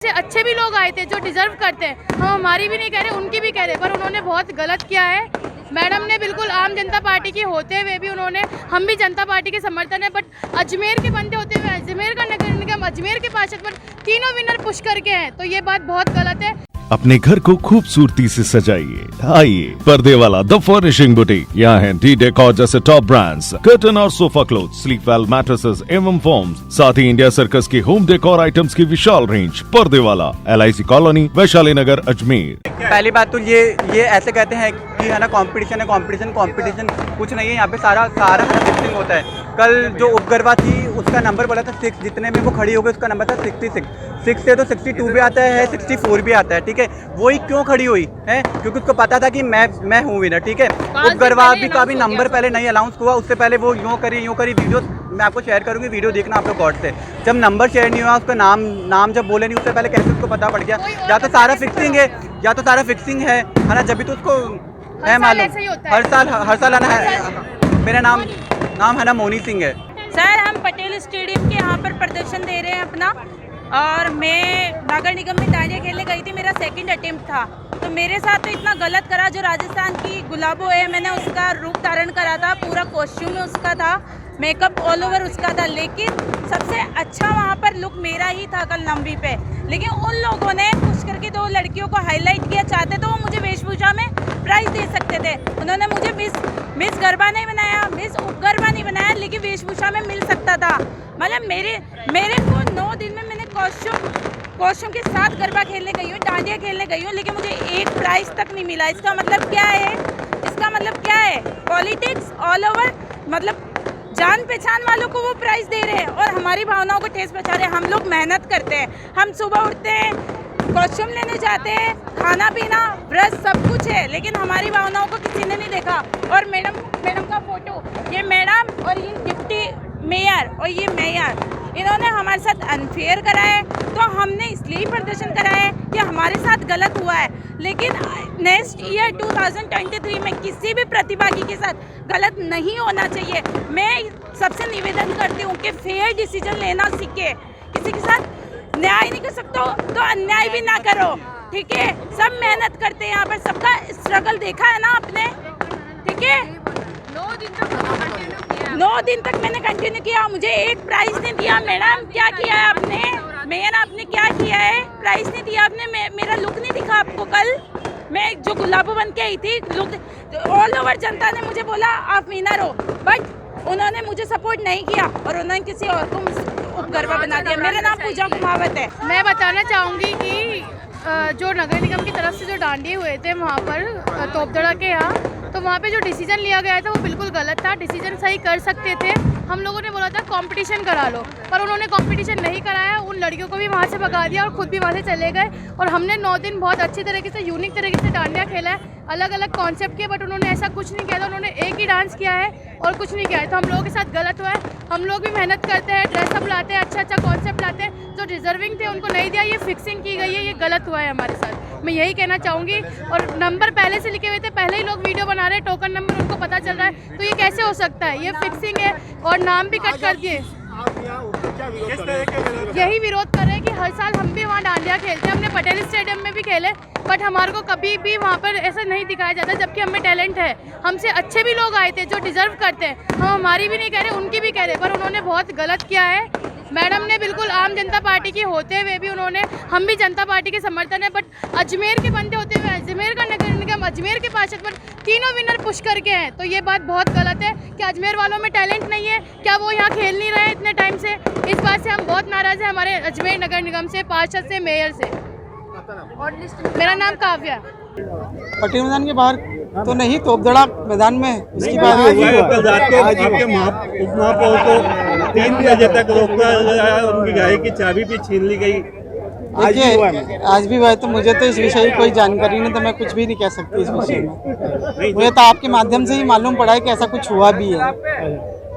से अच्छे भी लोग आए थे जो डिजर्व करते हैं, हम हमारी भी नहीं कह रहे, उनकी भी कह रहे, पर उन्होंने बहुत गलत किया है। मैडम ने बिल्कुल आम जनता पार्टी की होते हुए भी उन्होंने, हम भी जनता पार्टी के समर्थन है, बट अजमेर के बंदे होते हुए अजमेर का नगर निगम, अजमेर के पार्षद पर तीनों विनर पुश करके हैं, तो ये बात बहुत गलत है। अपने घर को खूबसूरती से सजाइए, आइए पर्दे वाला द फर्निशिंग बुटीक। यहाँ है डी डेकोर जैसे टॉप ब्रांड्स, कर्टन और sofa cloth, sleep well mattresses एवं फॉर्म्स, साथ ही इंडिया सर्कस की होम डेकोर आइटम्स की विशाल रेंज। पर्दे वाला, LIC कॉलोनी, वैशाली नगर, अजमेर। पहली बात तो ये ऐसे कहते हैं कि है ना कंपटीशन है, कंपटीशन कुछ नहीं है। यहाँ पे सारा फिक्सिंग होता है। कल जो उपगरवा थी उसका नंबर बोला था 6, जितने में वो खड़ी हो गई उसका नंबर था 66। 6 से तो 62 भी आता है, 64 भी आता है, ठीक है। वही क्यों खड़ी हुई है? क्योंकि उसको पता था कि मैं हूँ विनर, ठीक है। उपगरवा भी का भी नंबर पहले नहीं अनाउंस हुआ, उससे पहले वो यूँ करी वीडियो मैं आपको शेयर करूँगी, वीडियो देखना आप लोग गौर से। जब नंबर शेयर नहीं हुआ, उसका नाम जब बोले नहीं, उससे पहले कैसे उसको पता पड़ गया? या तो सारा फिक्सिंग है ना, जब भी तो उसको है मालूम। हर साल है। मेरा नाम है ना मोनी सिंह है। सर, हम पटेल स्टेडियम के यहाँ पर प्रदर्शन दे रहे हैं अपना, और मैं नगर निगम में डांडिया खेलने गई थी, मेरा सेकंड अटेम्प्ट था। तो मेरे साथ तो इतना गलत करा, जो राजस्थान की गुलाबो है, मैंने उसका रूप धारण करा था, पूरा कॉस्ट्यूम में उसका था, मेकअप ऑल ओवर उसका था, लेकिन सबसे अच्छा वहाँ पर लुक मेरा ही था कल नंबी पे। लेकिन उन लोगों ने पुश करके 2 लड़कियों को हाईलाइट किया, चाहते तो वो मुझे वेशभूषा में प्राइज दे सकते थे। उन्होंने मुझे मिस गरबा नहीं बनाया, मिस उपगरबा नहीं बनाया, लेकिन वेशभूषा में मिल सकता था। मतलब मेरे को 9 दिन में मैंने कॉस्ट्यूम के साथ गरबा खेलने गई हूँ, डांडिया खेलने गई हूँ, लेकिन मुझे एक प्राइज तक नहीं मिला। इसका मतलब क्या है? पॉलिटिक्स ऑल ओवर, मतलब जान पहचान वालों को वो प्राइज दे रहे हैं और हमारी भावनाओं को ठेस पहुंचा रहे हैं। हम लोग मेहनत करते हैं, हम सुबह उठते हैं, कॉस्ट्यूम लेने जाते हैं, खाना पीना ब्रश सब कुछ है, लेकिन हमारी भावनाओं को किसी ने नहीं देखा। और मैडम का फोटो, ये मैडम और ये डिप्टी मेयर और ये मेयर, इन्होंने हमारे साथ अनफेयर करा है। तो हमने इसलिए प्रदर्शन करा है कि हमारे साथ गलत हुआ है, लेकिन नेक्स्ट ईयर 2023 में किसी भी प्रतिभागी के साथ गलत नहीं होना चाहिए। मैं सबसे निवेदन करती हूँ कि फेयर डिसीजन लेना सीखे। किसी के साथ न्याय नहीं कर सकते हो तो अन्याय भी ना करो, ठीक है। सब मेहनत करते हैं यहाँ पर, सबका स्ट्रगल देखा है ना आपने, ठीक है। 9 दिन तक मैंने कंटिन्यू किया, मुझे एक प्राइज नहीं दिया। मैडम क्या किया है आपने? मेयर आपने क्या किया है? प्राइज नहीं दिया आपने। मेरा लुक नहीं दिखा आपको कल? मैं जो गुलाबो बन के आई थी, लुक ऑल ओवर जनता ने मुझे बोला आप विनर हो, बट उन्होंने मुझे सपोर्ट नहीं किया और उन्होंने किसी और को उपगरबा बना दिया। मेरा नाम पूजा कुमावत है। मैं बताना चाहूँगी कि जो नगर निगम की तरफ से जो डांडिए हुए थे वहाँ पर तोपदड़ा के यहाँ, तो वहाँ पे जो डिसीजन लिया गया था वो बिल्कुल गलत था। डिसीजन सही कर सकते थे। हम लोगों ने बोला था कंपटीशन करा लो, पर उन्होंने कंपटीशन नहीं कराया। उन लड़कियों को भी वहाँ से भगा दिया और खुद भी वहाँ से चले गए। और हमने 9 दिन बहुत अच्छी तरीके से, यूनिक तरीके से डांडिया खेला है, अलग अलग कॉन्सेप्ट के, बट उन्होंने ऐसा कुछ नहीं किया था। उन्होंने एक ही डांस किया है और कुछ नहीं किया है, तो हम लोगों के साथ गलत हुआ है। हम लोग भी मेहनत करते हैं, ड्रेसअप लाते हैं, अच्छा कॉन्सेप्ट लाते हैं, जो डिजर्विंग थे उनको नहीं दिया, ये फिक्सिंग की गई है, ये गलत हुआ है हमारे साथ। मैं यही कहना चाहूँगी। और नंबर पहले से लिखे हुए थे, पहले ही लोग वीडियो बना रहे हैं, टोकन नंबर उनको पता चल रहा है, तो ये कैसे हो सकता है? ये फिक्सिंग है और नाम भी कट कर दिए। यही विरोध कर रहे हैं कि हर साल हम भी वहाँ डांडिया खेलते हैं, हमने पटेल स्टेडियम में भी खेले, बट हमारे को कभी भी वहाँ पर ऐसा नहीं दिखाया जाता, जबकि हमें टैलेंट है। हमसे अच्छे भी लोग आए थे जो डिजर्व करते हैं, हम हमारी भी नहीं कह रहे, उनकी भी कह रहे, पर उन्होंने बहुत गलत किया है। मैडम ने बिल्कुल आम जनता पार्टी की होते हुए भी उन्होंने, हम भी जनता पार्टी के समर्थन है, बट अजमेर के बंदे होते हुए अजमेर का नगर निगम, अजमेर के पार्षद पर तीनों विनर पुश करके हैं, तो ये बात बहुत गलत है। कि अजमेर वालों में टैलेंट नहीं है क्या? वो यहाँ खेल नहीं रहे इतने टाइम से? इस बात से हम बहुत नाराज़ हैं, हमारे अजमेर नगर निगम से, पार्षद से, मेयर से। मेरा नाम काव्या। पटेल मैदान के बाहर तो नहीं, तोपदड़ा मैदान में उसकी बात कल रात को आपके उपमहापौर को 3 बजे तक रोका, उनकी गाड़ी की चाबी भी छीन ली गई। देखिए, आज भी हुआ है, तो मुझे तो इस विषय की कोई जानकारी नहीं, तो मैं कुछ भी नहीं कह सकती इस विषय में। मुझे तो आपके माध्यम से ही मालूम पड़ा है कि ऐसा कुछ हुआ भी है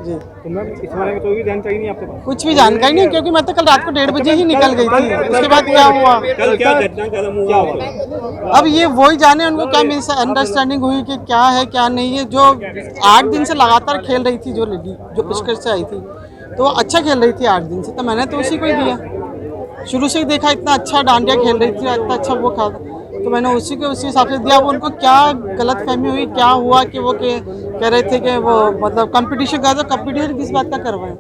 जी। तो मैम इस बारे में कोई भी जानकारी नहीं आपके पास? कुछ भी जानकारी नहीं, क्योंकि मैं तो कल रात को 1:30 बजे ही निकल गई थी। उसके बाद क्या हुआ? कल क्या घटनाक्रम हुआ? अब ये वही जाने, उनको क्या मिसअंडरस्टैंडिंग हुई कि क्या है क्या नहीं है। जो 8 दिन से लगातार खेल रही थी, जो लेडी जो पुष्कर से आई थी, तो वो अच्छा खेल रही थी 8 दिन से, तो मैंने तो उसी को ही दिया। शुरू से ही देखा इतना अच्छा डांडिया खेल रही थी, इतना अच्छा वो था, तो मैंने उसी हिसाब से दिया। अब उनको क्या गलतफहमी हुई, क्या हुआ कि वो कह रहे थे कि वो मतलब कंपटीशन का, तो कंपटीशन किस बात का करवाएं,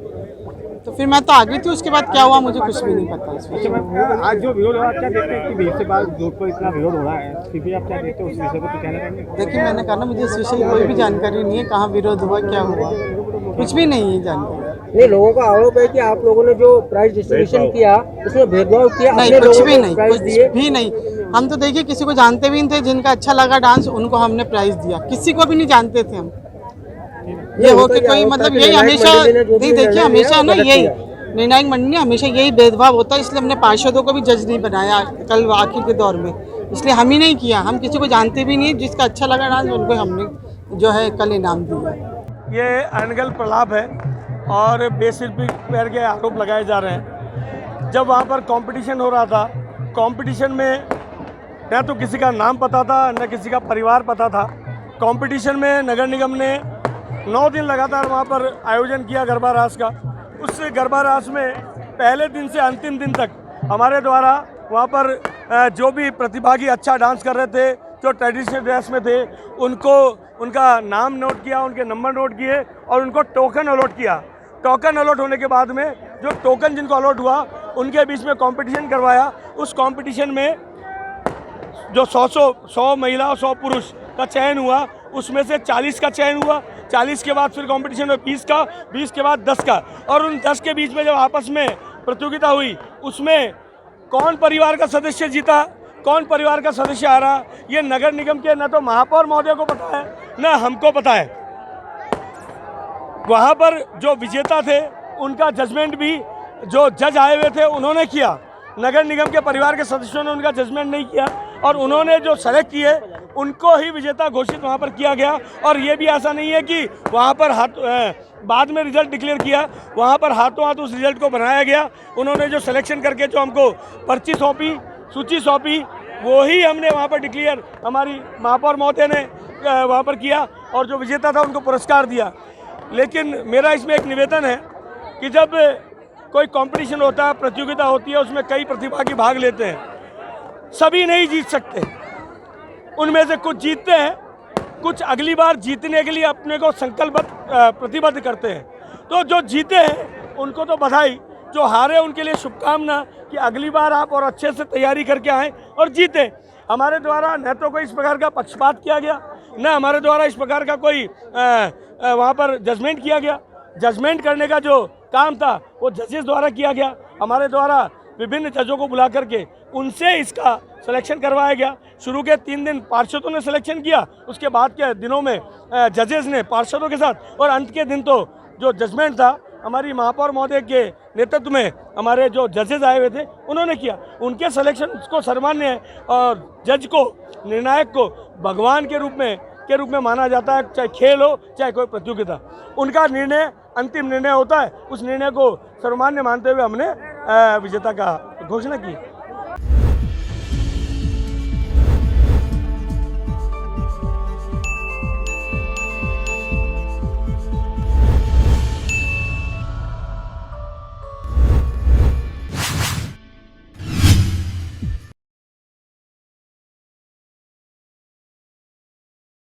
तो फिर मैं तो आ गई थी। उसके बाद क्या हुआ मुझे कुछ भी नहीं पता इस विषय में। आज जो विरोध हो रहा है, क्या देखते हैं कि 20 से बाद जोध पर इतना विरोध हो रहा है, फिर भी आप क्या देखते हो उस विषय पर, तो कहना चाहेंगे? देखिए मैंने कहा ना, मुझे इस विषय की कोई भी जानकारी नहीं है, कहाँ विरोध हुआ, क्या हुआ, कुछ भी नहीं है जानकारी। नहीं, लोगों का आरोप है कि आप लोगों ने जो प्राइस डिस्ट्रीब्यूशन किया उसमें भेदभाव किया, नहीं, अपने कुछ लोगों भी को नहीं, प्राइस कुछ दिए। भी नहीं। हम तो देखिए किसी को जानते भी नहीं थे, जिनका अच्छा लगा डांस उनको हमने प्राइज दिया, किसी को भी नहीं जानते थे हम। ये हो कि कोई मतलब यही हमेशा नहीं, देखिए हमेशा ना यही निर्णायक मंडली ने हमेशा यही भेदभाव होता है, इसलिए हमने पार्षदों को भी जज नहीं बनाया कल आखिर के दौर में, इसलिए हम ही नहीं किया। हम किसी को जानते भी नहीं, जिसका अच्छा लगा डांस उनको हमने जो है कल इनाम दिया। ये अनगल प्रलाप है और बेसिर के आरोप लगाए जा रहे हैं। जब वहाँ पर कंपटीशन हो रहा था, कंपटीशन में न तो किसी का नाम पता था न किसी का परिवार पता था। कंपटीशन में नगर निगम ने 9 दिन लगातार वहाँ पर आयोजन किया गरबा रास का। उस गरबा रास में पहले दिन से अंतिम दिन तक हमारे द्वारा वहाँ पर जो भी प्रतिभागी अच्छा डांस कर रहे थे, जो ट्रेडिशनल ड्रेस में थे, उनको उनका नाम नोट किया, उनके नंबर नोट किए और उनको टोकन अलॉट किया। टोकन अलॉट होने के बाद में जो टोकन जिनको अलॉट हुआ उनके बीच में कंपटीशन करवाया। उस कंपटीशन में जो 100 महिला और 100 पुरुष का चयन हुआ, उसमें से 40 का चयन हुआ। 40 के बाद फिर कंपटीशन में 20 का, 20 के बाद 10 का, और उन 10 के बीच में जब आपस में प्रतियोगिता हुई उसमें कौन परिवार का सदस्य जीता, कौन परिवार का सदस्य आ रहा, ये नगर निगम के न तो महापौर महोदय को पता है न हमको पता है। वहाँ पर जो विजेता थे उनका जजमेंट भी जो जज आए हुए थे उन्होंने किया। नगर निगम के परिवार के सदस्यों ने उनका जजमेंट नहीं किया और उन्होंने जो सेलेक्ट किए उनको ही विजेता घोषित वहाँ पर किया गया। और ये भी ऐसा नहीं है कि वहाँ पर बाद में रिजल्ट डिक्लेयर किया, वहाँ पर हाथों हाथ उस रिजल्ट को बनाया गया। उन्होंने जो सिलेक्शन करके जो हमको पर्ची सौंपी, सूची सौंपी, वो ही हमने वहाँ पर डिक्लेयर हमारी महापौर महोदय ने वहाँ पर किया और जो विजेता था उनको पुरस्कार दिया। लेकिन मेरा इसमें एक निवेदन है कि जब कोई कंपटीशन होता है, प्रतियोगिता होती है, उसमें कई प्रतिभागी भाग लेते हैं, सभी नहीं जीत सकते। उनमें से कुछ जीतते हैं, कुछ अगली बार जीतने के लिए अपने को संकल्पबद्ध प्रतिबद्ध करते हैं। तो जो जीते हैं उनको तो बधाई, जो हारे उनके लिए शुभकामना कि अगली बार आप और अच्छे से तैयारी करके आएँ और जीतें। हमारे द्वारा न तो कोई इस प्रकार का पक्षपात किया गया, न हमारे द्वारा इस प्रकार का कोई वहाँ पर जजमेंट किया गया। जजमेंट करने का जो काम था वो जजेस द्वारा किया गया। हमारे द्वारा विभिन्न जजों को बुला करके उनसे इसका सिलेक्शन करवाया गया। शुरू के 3 दिन पार्षदों ने सिलेक्शन किया, उसके बाद के दिनों में जजेस ने पार्षदों के साथ, और अंत के दिन तो जो जजमेंट था हमारी महापौर महोदय के नेतृत्व में हमारे जो जजेस आए हुए थे उन्होंने किया। उनके सिलेक्शन को सर्वमान्य है और जज को, निर्णायक को भगवान के रूप में माना जाता है, चाहे खेल हो चाहे कोई प्रतियोगिता। उनका निर्णय अंतिम निर्णय होता है, उस निर्णय को सर्वमान्य मानते हुए हमने विजेता का घोषणा की।